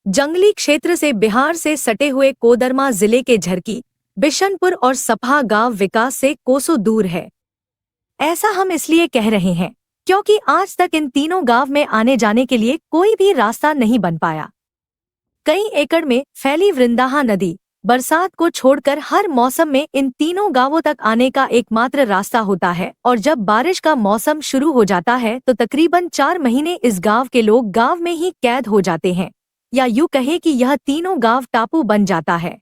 जंगली क्षेत्र से बिहार से सटे हुए कोडरमा जिले के झरकी, बिशनपुर और सपहा गांव विकास से कोसों दूर है। ऐसा हम इसलिए कह रहे हैं क्योंकि आज तक इन तीनों गांव में आने जाने के लिए कोई भी रास्ता नहीं बन पाया। कई एकड़ में फैली वृंदाहा नदी बरसात को छोड़कर हर मौसम में इन तीनों गांवों तक आने का एकमात्र रास्ता होता है और जब बारिश का मौसम शुरू हो जाता है तो तकरीबन 4 महीने इस गांव के लोग गांव में ही कैद हो जाते हैं, या यूं कहे कि यह तीनों गांव टापू बन जाता है।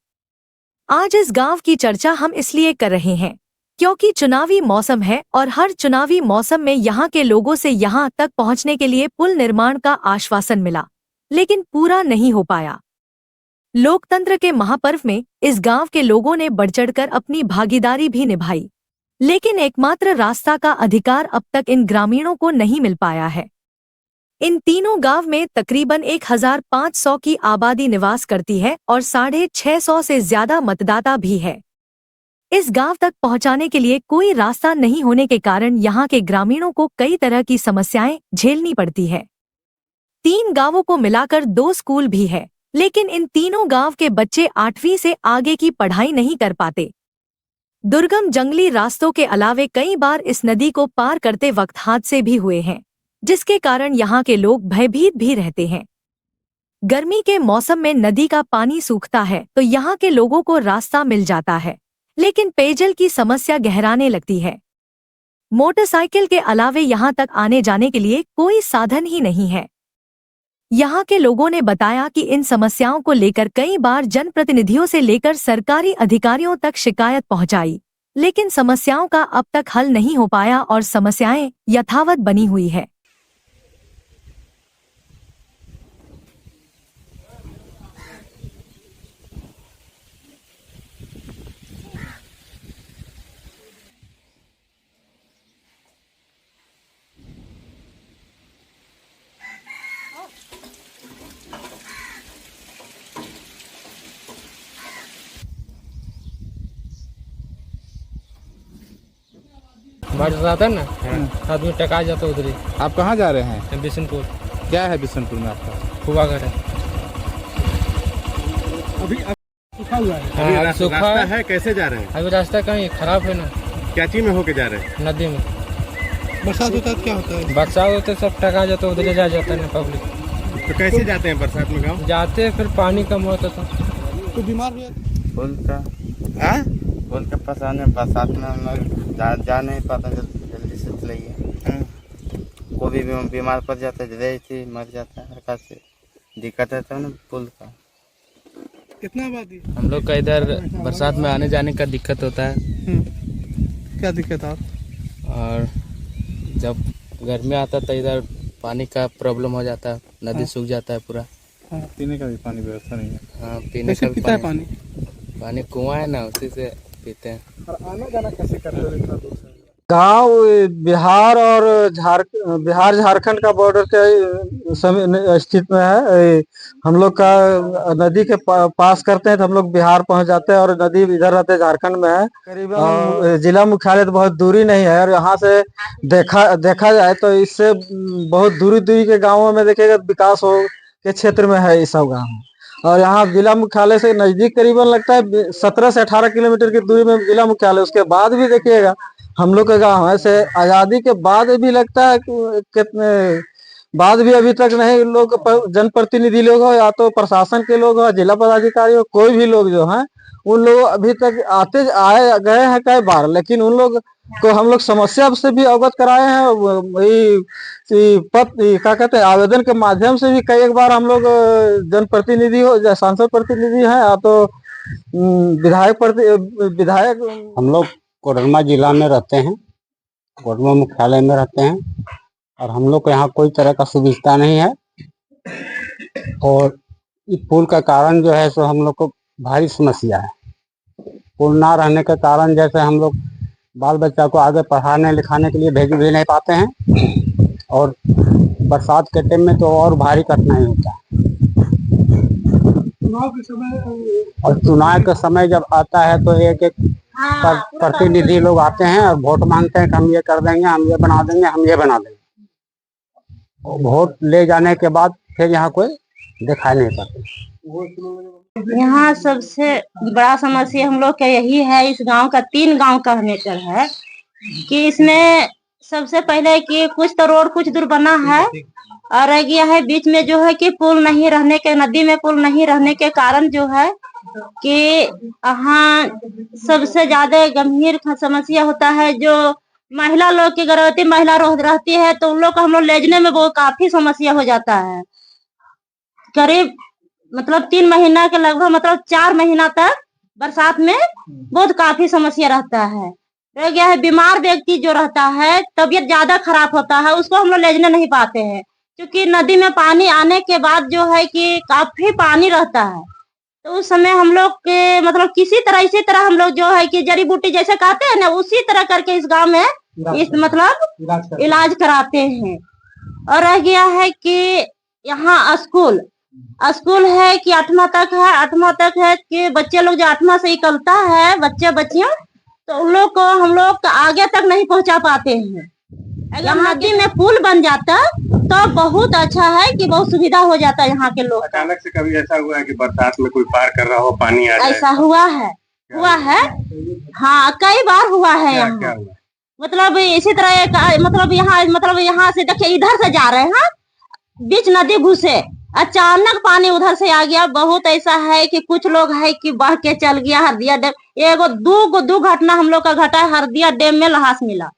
आज इस गांव की चर्चा हम इसलिए कर रहे हैं क्योंकि चुनावी मौसम है और हर चुनावी मौसम में यहाँ के लोगों से यहाँ तक पहुँचने के लिए पुल निर्माण का आश्वासन मिला, लेकिन पूरा नहीं हो पाया। लोकतंत्र के महापर्व में इस गांव के लोगों ने बढ़चढ़कर अपनी भागीदारी भी निभाई, लेकिन एकमात्र रास्ता का अधिकार अब तक इन ग्रामीणों को नहीं मिल पाया है। इन तीनों गांव में तकरीबन 1500 की आबादी निवास करती है और 650 से ज्यादा मतदाता भी है। इस गांव तक पहुंचाने के लिए कोई रास्ता नहीं होने के कारण यहां के ग्रामीणों को कई तरह की समस्याएं झेलनी पड़ती है। 3 गांवों को मिलाकर 2 स्कूल भी है, लेकिन इन तीनों गांव के बच्चे 8वीं से आगे की पढ़ाई नहीं कर पाते। दुर्गम जंगली रास्तों के अलावे कई बार इस नदी को पार करते वक्त हादसे भी हुए हैं, जिसके कारण यहाँ के लोग भयभीत भी रहते हैं। गर्मी के मौसम में नदी का पानी सूखता है तो यहाँ के लोगों को रास्ता मिल जाता है, लेकिन पेयजल की समस्या गहराने लगती है। मोटरसाइकिल के अलावे यहाँ तक आने जाने के लिए कोई साधन ही नहीं है। यहाँ के लोगों ने बताया कि इन समस्याओं को लेकर कई बार जनप्रतिनिधियों से लेकर सरकारी अधिकारियों तक शिकायत पहुंचाई, लेकिन समस्याओं का अब तक हल नहीं हो पाया और समस्याएं यथावत बनी हुई है। बारिश आता है ना, आदमी टका जाता है उधर ही। आप कहाँ जा रहे हैं? बिशनपुर। क्या है बिशनपुर में आपका? फुआ घर है। अभी सूखा हुआ है? हाँ, अभी सूखा रास्ता है। कैसे जा रहे हैं? अभी रास्ता कहीं खराब है ना। क्या चीज में होके जा रहे हैं? नदी में। बरसात होता है क्या होता है? बरसात होते सब टका जाता है, उधर जा जाता है ना पब्लिक। तो कैसे जाते हैं बरसात में गाँव? जाते हैं, फिर पानी कम होता था तो बीमार हुए? पुल का फंसाने बरसात में हम लोग जा नहीं पाते, जल्दी से चलाइए। कोई भी बीमार पड़ जाता है, जैसे मर जाता है, हल्का से दिक्कत है तो ना पुल का। कितना आबादी? हम लोग का इधर बरसात में आने जाने का दिक्कत होता है। क्या दिक्कत है? और जब गर्मी आता है तो इधर पानी का प्रॉब्लम हो जाता है, नदी सूख जाता है पूरा। पीने का भी पानी व्यवस्था नहीं है। हाँ, पीने का भी पानी कुआं है ना, उसी से पीते हैं। और आना जाना कैसे करते हो इतना दूर से? गांव बिहार और बिहार झारखंड का बॉर्डर के स्थित में है। हम लोग का नदी के पास करते हैं तो हम लोग बिहार पहुंच जाते हैं और नदी इधर रहते हैं झारखंड में है। करीबन जिला मुख्यालय तो बहुत दूरी नहीं है और यहाँ से देखा जाए तो इससे बहुत दूरी के गाँवों में देखिएगा विकास हो के क्षेत्र में है ये सब गाँव। और यहाँ जिला मुख्यालय से नजदीक करीबन लगता है 17 से 18 किलोमीटर की दूरी में जिला मुख्यालय। उसके बाद भी देखिएगा हम लोग का गाँव है से आजादी के बाद भी लगता है कितने बाद भी अभी तक नहीं लोग जनप्रतिनिधि लोग हो या तो प्रशासन के लोग हो, जिला पदाधिकारी हो, कोई भी लोग जो हैं उन लोग अभी तक आए गए हैं कई बार, लेकिन उन लोग को हम लोग समस्या से भी अवगत कराए हैं। क्या कहते हैं आवेदन के माध्यम से भी कई बार हम लोग जनप्रतिनिधि हो, सांसद प्रतिनिधि हैं या तो विधायक। हम लोग कोडरमा जिला में रहते हैं, कोडरमा मुख्यालय में रहते हैं और हम लोग को यहाँ कोई तरह का सुविधा नहीं है। और इस पुल का कारण जो है सो हम लोग को भारी समस्या है। पुल ना रहने के कारण जैसे हम लोग बाल बच्चा को आगे पढ़ाने लिखाने के लिए भेज भी नहीं पाते हैं और बरसात के टाइम में तो और भारी कठिनाई होता है। चुनाव के समय और चुनाव के समय जब आता है तो एक प्रतिनिधि लोग आते हैं और वोट मांगते हैं कि हम ये कर देंगे, हम ये बना देंगे, हम ये बना देंगे। और वोट ले जाने के बाद फिर यहाँ कोई दिखाई नहीं पाते। यहाँ सबसे बड़ा समस्या हम लोग का यही है, इस गांव का 3 गांव का नेचर है कि इसमें सबसे पहले कि कुछ तो रोड कुछ दूर बना है और रह गया है बीच में जो है कि पुल नहीं रहने के, नदी में पुल नहीं रहने के कारण जो है कि यहाँ सबसे ज्यादा गंभीर समस्या होता है। जो महिला लोग की गर्भवती महिला रहती है तो उन लोग को हम लोग ले जाने में वो काफी समस्या हो जाता है। करीब मतलब 3 महीना के लगभग मतलब 4 महीना तक बरसात में बहुत काफी समस्या रहता है। रह गया है बीमार व्यक्ति जो रहता है, तबीयत ज्यादा खराब होता है, उसको हम लोग ले जाने नहीं पाते हैं क्योंकि नदी में पानी आने के बाद जो है कि काफी पानी रहता है। तो उस समय हम लोग के मतलब किसी तरह इसी तरह हम लोग जो है कि जड़ी बूटी जैसे कहते हैं ना, उसी तरह करके इस गांव में इस मतलब इलाज कराते हैं। और रह गया है कि यहाँ स्कूल है कि 8वां तक है कि बच्चे लोग जो 8वां से निकलता है बच्चे बच्चियां, तो उन लोग को हम लोग आगे तक नहीं पहुंचा पाते हैं। अगर नदी में पुल बन जाता तो बहुत अच्छा है कि बहुत सुविधा हो जाता है यहाँ के लोग। अचानक से कभी ऐसा हुआ है कि बरसात में कोई पार कर रहा हो पानी आ जाए? ऐसा हुआ है हाँ, कई बार हुआ है यहाँ। मतलब इसी तरह मतलब यहाँ से देखिए इधर से जा रहे हैं, बीच नदी घुसे, अचानक पानी उधर से आ गया। बहुत ऐसा है कि कुछ लोग है कि बह के चल गया हरदिया डैम। एगो दो घटना हम लोग का घटा है, हरदिया डैम में लाश मिला।